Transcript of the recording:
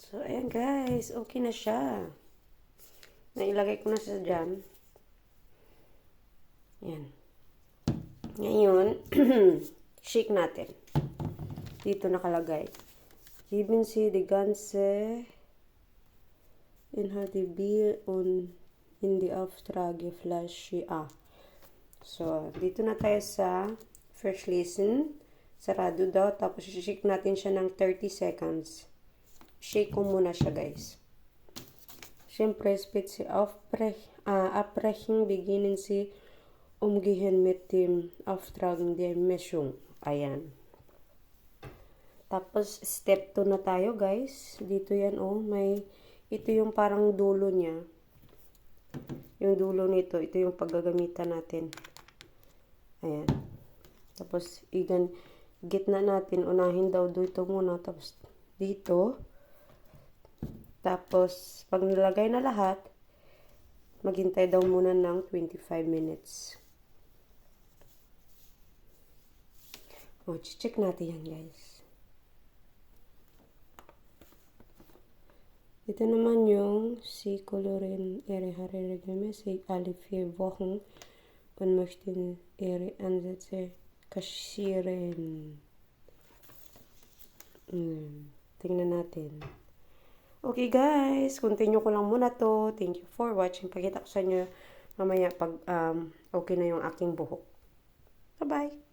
So, ayan guys. Okay na siya. Nailagay ko na siya dyan. Ayan. Ngayon, shake natin. Dito nakalagay. Geben Sie die ganze Inhalt Bier und in die Auftrageflasche A. So, dito na tayo sa first listen. Sarado daw. Tapos, shake natin siya ng 30 seconds. Shake ko muna siya, guys. Siyempre, spitze abbrechen, beginnen Sie umgehen mit dem Auftragen der Mischung. Ayan. Tapos, step 2 na tayo, guys. Dito yan, oh. Ito yung parang dulo niya. Yung dulo nito, ito yung paggagamitan natin. Ayan. Tapos, gitna natin, unahin daw dito muna. Tapos, dito. Tapos, pag nilagay na lahat, maghintay daw muna ng 25 minutes. O, check natin yan, guys. Ito naman yung Sie kolorieren Ihre Haare regelmäßig alle 4 Wochen und möchten Ihre Ansätze kaschieren. Tingnan natin. Okay guys, continue ko lang muna to. Thank you for watching. Pakita ko sa inyo mamaya pag okay na yung aking buhok. Bye-bye!